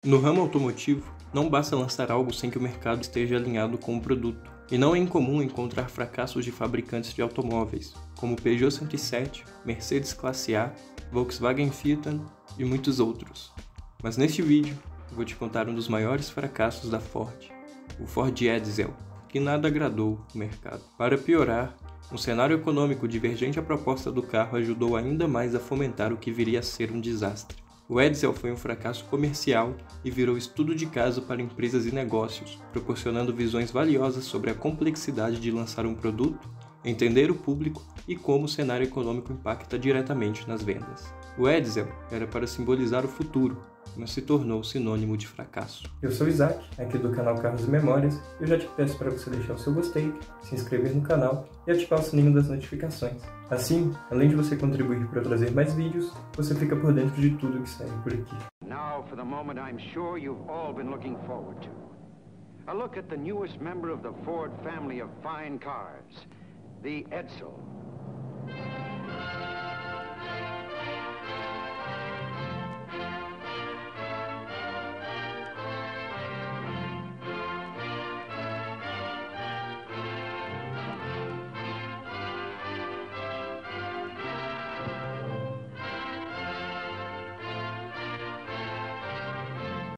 No ramo automotivo, não basta lançar algo sem que o mercado esteja alinhado com o produto, e não é incomum encontrar fracassos de fabricantes de automóveis, como Peugeot 107, Mercedes Classe A, Volkswagen Phaeton e muitos outros. Mas neste vídeo, eu vou te contar um dos maiores fracassos da Ford, o Ford Edsel, que nada agradou o mercado. Para piorar, um cenário econômico divergente à proposta do carro ajudou ainda mais a fomentar o que viria a ser um desastre. O Edsel foi um fracasso comercial e virou estudo de caso para empresas e negócios, proporcionando visões valiosas sobre a complexidade de lançar um produto, entender o público e como o cenário econômico impacta diretamente nas vendas. O Edsel era para simbolizar o futuro, mas se tornou sinônimo de fracasso. Eu sou o Isaac, aqui do canal Carros e Memórias, e eu já te peço para você deixar o seu gostei, se inscrever no canal e ativar o sininho das notificações. Assim, além de você contribuir para eu trazer mais vídeos, você fica por dentro de tudo que sai por aqui. Now for the moment I'm sure you've all been looking forward to. A look at the newest member of the Ford family of fine cars, the Edsel.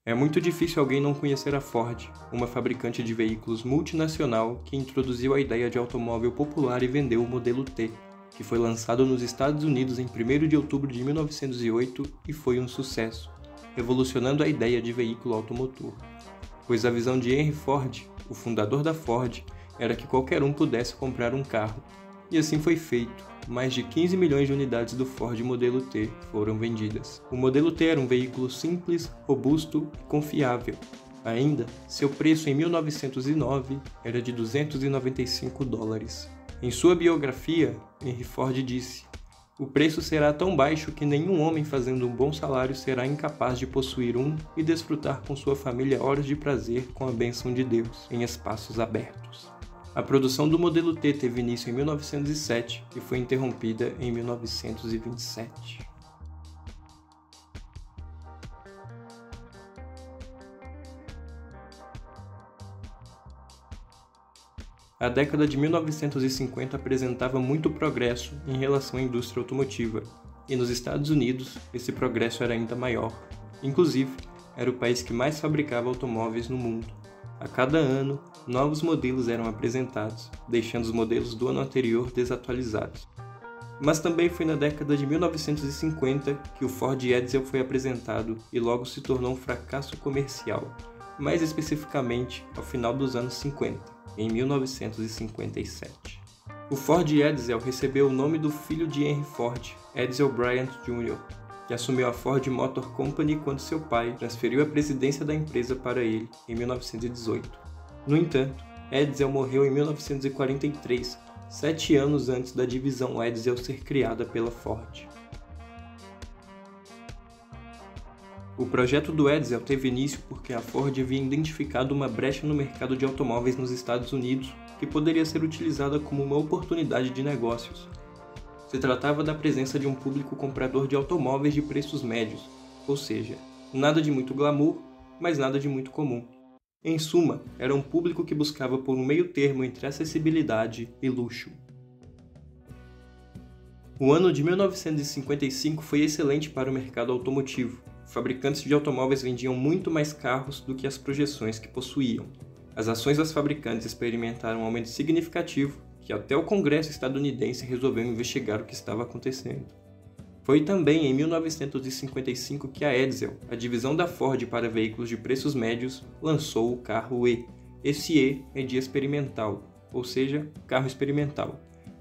É muito difícil alguém não conhecer a Ford, uma fabricante de veículos multinacional que introduziu a ideia de automóvel popular e vendeu o modelo T, que foi lançado nos Estados Unidos em 1º de outubro de 1908 e foi um sucesso, revolucionando a ideia de veículo automotor. Pois a visão de Henry Ford, o fundador da Ford, era que qualquer um pudesse comprar um carro, e assim foi feito. Mais de 15 milhões de unidades do Ford modelo T foram vendidas. O modelo T era um veículo simples, robusto e confiável. Ainda, seu preço em 1909 era de $295. Em sua biografia, Henry Ford disse: "O preço será tão baixo que nenhum homem fazendo um bom salário será incapaz de possuir um e desfrutar com sua família horas de prazer com a bênção de Deus, em espaços abertos." A produção do modelo T teve início em 1907 e foi interrompida em 1927. A década de 1950 apresentava muito progresso em relação à indústria automotiva, e nos Estados Unidos esse progresso era ainda maior. Inclusive, era o país que mais fabricava automóveis no mundo. A cada ano, novos modelos eram apresentados, deixando os modelos do ano anterior desatualizados. Mas também foi na década de 1950 que o Ford Edsel foi apresentado e logo se tornou um fracasso comercial, mais especificamente ao final dos anos 50, em 1957. O Ford Edsel recebeu o nome do filho de Henry Ford, Edsel Bryant Jr., que assumiu a Ford Motor Company quando seu pai transferiu a presidência da empresa para ele em 1918. No entanto, Edsel morreu em 1943, 7 anos antes da divisão Edsel ser criada pela Ford. O projeto do Edsel teve início porque a Ford havia identificado uma brecha no mercado de automóveis nos Estados Unidos que poderia ser utilizada como uma oportunidade de negócios. Se tratava da presença de um público comprador de automóveis de preços médios, ou seja, nada de muito glamour, mas nada de muito comum. Em suma, era um público que buscava por um meio termo entre acessibilidade e luxo. O ano de 1955 foi excelente para o mercado automotivo. Fabricantes de automóveis vendiam muito mais carros do que as projeções que possuíam. As ações das fabricantes experimentaram um aumento significativo, que até o Congresso estadunidense resolveu investigar o que estava acontecendo. Foi também em 1955 que a Edsel, a divisão da Ford para veículos de preços médios, lançou o carro E. Esse E é de experimental, ou seja, carro experimental,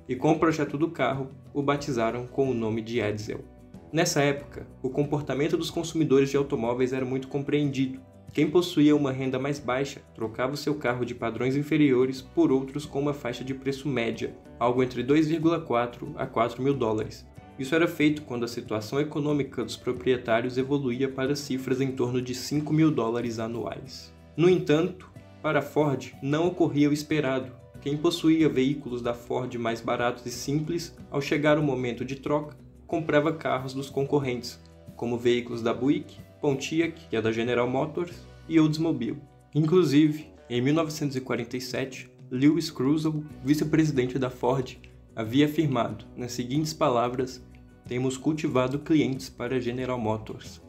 e com o projeto do carro, o batizaram com o nome de Edsel. Nessa época, o comportamento dos consumidores de automóveis era muito compreendido. Quem possuía uma renda mais baixa trocava o seu carro de padrões inferiores por outros com uma faixa de preço média, algo entre 2,4 a 4 mil dólares. Isso era feito quando a situação econômica dos proprietários evoluía para cifras em torno de 5 mil dólares anuais. No entanto, para a Ford não ocorria o esperado. Quem possuía veículos da Ford mais baratos e simples, ao chegar o momento de troca, comprava carros dos concorrentes, como veículos da Buick, Pontiac, que é da General Motors, e Oldsmobile. Inclusive, em 1947, Louis Crusoe, vice-presidente da Ford, havia afirmado, nas seguintes palavras: "Temos cultivado clientes para a General Motors."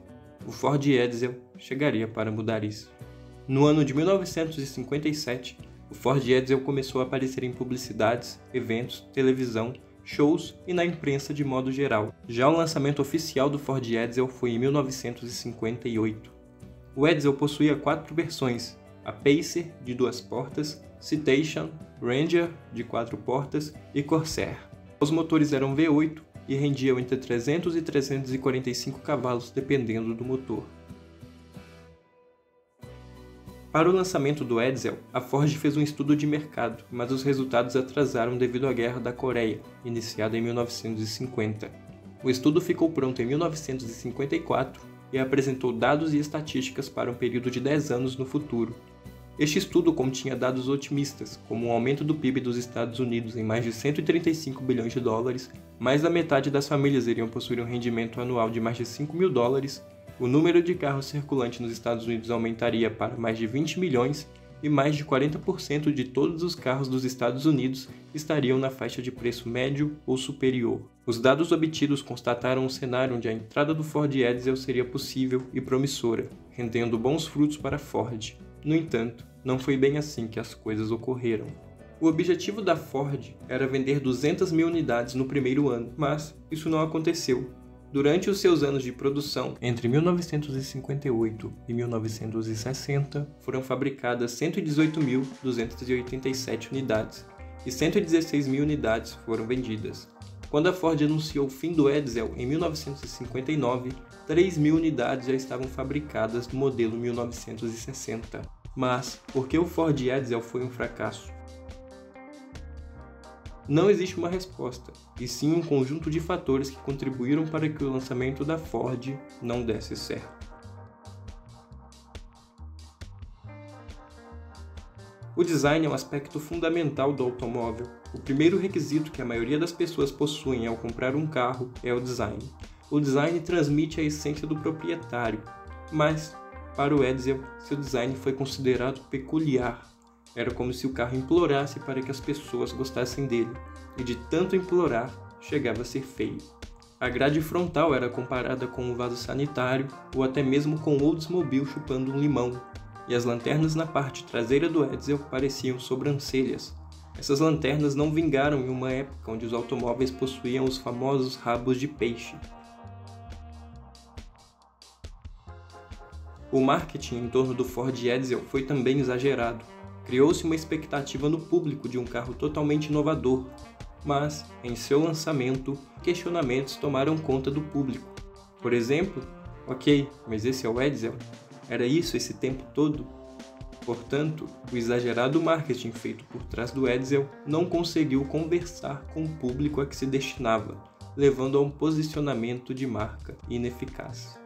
O Ford Edsel chegaria para mudar isso. No ano de 1957, o Ford Edsel começou a aparecer em publicidades, eventos, televisão, shows e na imprensa de modo geral. Já o lançamento oficial do Ford Edsel foi em 1958. O Edsel possuía 4 versões: a Pacer, de 2 portas, Citation, Ranger, de 4 portas e Corsair. Os motores eram V8 e rendiam entre 300 e 345 cavalos, dependendo do motor. Para o lançamento do Edsel, a Ford fez um estudo de mercado, mas os resultados atrasaram devido à Guerra da Coreia, iniciada em 1950. O estudo ficou pronto em 1954 e apresentou dados e estatísticas para um período de 10 anos no futuro. Este estudo continha dados otimistas, como um aumento do PIB dos Estados Unidos em mais de 135 bilhões de dólares, mais da metade das famílias iriam possuir um rendimento anual de mais de 5 mil dólares, o número de carros circulantes nos Estados Unidos aumentaria para mais de 20 milhões e mais de 40% de todos os carros dos Estados Unidos estariam na faixa de preço médio ou superior. Os dados obtidos constataram um cenário onde a entrada do Ford Edsel seria possível e promissora, rendendo bons frutos para a Ford. No entanto, não foi bem assim que as coisas ocorreram. O objetivo da Ford era vender 200 mil unidades no primeiro ano, mas isso não aconteceu. Durante os seus anos de produção, entre 1958 e 1960, foram fabricadas 118.287 unidades e 116 mil unidades foram vendidas. Quando a Ford anunciou o fim do Edsel em 1959, 3 mil unidades já estavam fabricadas no modelo 1960. Mas, por que o Ford Edsel foi um fracasso? Não existe uma resposta, e sim um conjunto de fatores que contribuíram para que o lançamento da Ford não desse certo. O design é um aspecto fundamental do automóvel. O primeiro requisito que a maioria das pessoas possuem ao comprar um carro é o design. O design transmite a essência do proprietário, mas, para o Edsel, seu design foi considerado peculiar. Era como se o carro implorasse para que as pessoas gostassem dele, e de tanto implorar, chegava a ser feio. A grade frontal era comparada com um vaso sanitário, ou até mesmo com o Oldsmobile chupando um limão, e as lanternas na parte traseira do Edsel pareciam sobrancelhas. Essas lanternas não vingaram em uma época onde os automóveis possuíam os famosos rabos de peixe. O marketing em torno do Ford Edsel foi também exagerado. Criou-se uma expectativa no público de um carro totalmente inovador, mas, em seu lançamento, questionamentos tomaram conta do público. Por exemplo, ok, mas esse é o Edsel? Era isso esse tempo todo? Portanto, o exagerado marketing feito por trás do Edsel não conseguiu conversar com o público a que se destinava, levando a um posicionamento de marca ineficaz.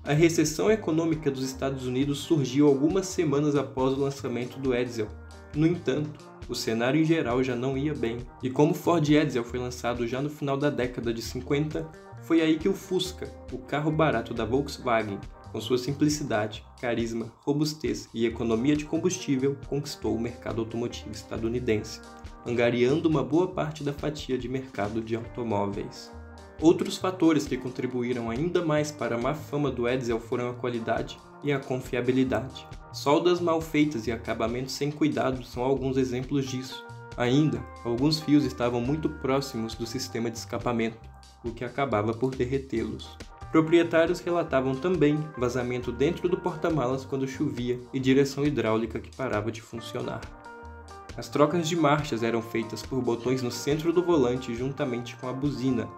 A recessão econômica dos Estados Unidos surgiu algumas semanas após o lançamento do Edsel. No entanto, o cenário em geral já não ia bem. E como o Ford Edsel foi lançado já no final da década de 50, foi aí que o Fusca, o carro barato da Volkswagen, com sua simplicidade, carisma, robustez e economia de combustível, conquistou o mercado automotivo estadunidense, angariando uma boa parte da fatia de mercado de automóveis. Outros fatores que contribuíram ainda mais para a má fama do Edsel foram a qualidade e a confiabilidade. Soldas mal feitas e acabamentos sem cuidado são alguns exemplos disso. Ainda, alguns fios estavam muito próximos do sistema de escapamento, o que acabava por derretê-los. Proprietários relatavam também vazamento dentro do porta-malas quando chovia e direção hidráulica que parava de funcionar. As trocas de marchas eram feitas por botões no centro do volante juntamente com a buzina.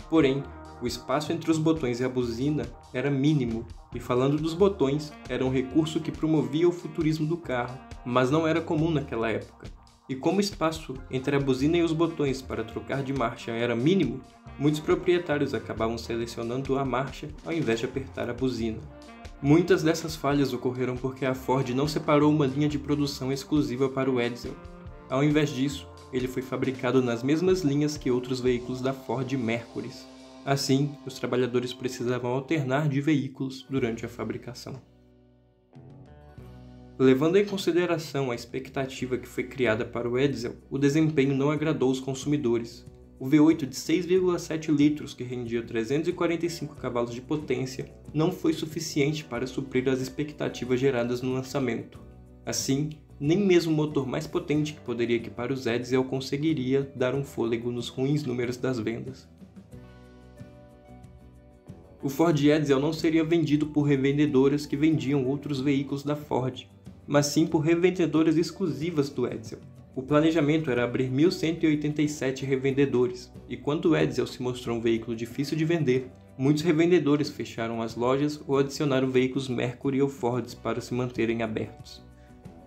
Porém, o espaço entre os botões e a buzina era mínimo, e falando dos botões, era um recurso que promovia o futurismo do carro, mas não era comum naquela época. E como o espaço entre a buzina e os botões para trocar de marcha era mínimo, muitos proprietários acabavam selecionando a marcha ao invés de apertar a buzina. Muitas dessas falhas ocorreram porque a Ford não separou uma linha de produção exclusiva para o Edsel. Ao invés disso, ele foi fabricado nas mesmas linhas que outros veículos da Ford Mercury. Assim, os trabalhadores precisavam alternar de veículos durante a fabricação. Levando em consideração a expectativa que foi criada para o Edsel, o desempenho não agradou os consumidores. O V8 de 6,7 litros, que rendia 345 cavalos de potência, não foi suficiente para suprir as expectativas geradas no lançamento. Assim, nem mesmo o motor mais potente que poderia equipar os Edsel conseguiria dar um fôlego nos ruins números das vendas. O Ford Edsel não seria vendido por revendedoras que vendiam outros veículos da Ford, mas sim por revendedoras exclusivas do Edsel. O planejamento era abrir 1.187 revendedores, e quando o Edsel se mostrou um veículo difícil de vender, muitos revendedores fecharam as lojas ou adicionaram veículos Mercury ou Fords para se manterem abertos.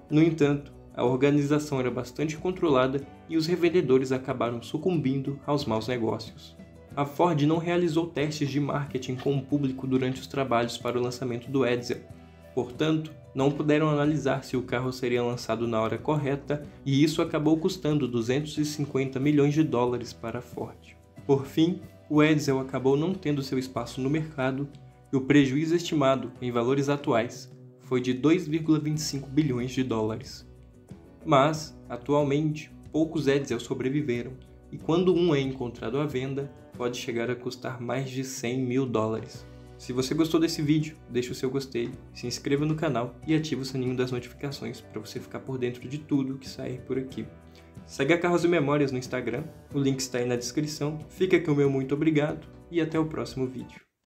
No entanto, a organização era bastante controlada e os revendedores acabaram sucumbindo aos maus negócios. A Ford não realizou testes de marketing com o público durante os trabalhos para o lançamento do Edsel. Portanto, não puderam analisar se o carro seria lançado na hora correta e isso acabou custando 250 milhões de dólares para a Ford. Por fim, o Edsel acabou não tendo seu espaço no mercado e o prejuízo estimado, em valores atuais, foi de 2,25 bilhões de dólares. Mas, atualmente, poucos Edsel sobreviveram e quando um é encontrado à venda, pode chegar a custar mais de 100 mil dólares. Se você gostou desse vídeo, deixe o seu gostei, se inscreva no canal e ative o sininho das notificações para você ficar por dentro de tudo que sair por aqui. Segue a Carros e Memórias no Instagram, o link está aí na descrição. Fica aqui o meu muito obrigado e até o próximo vídeo.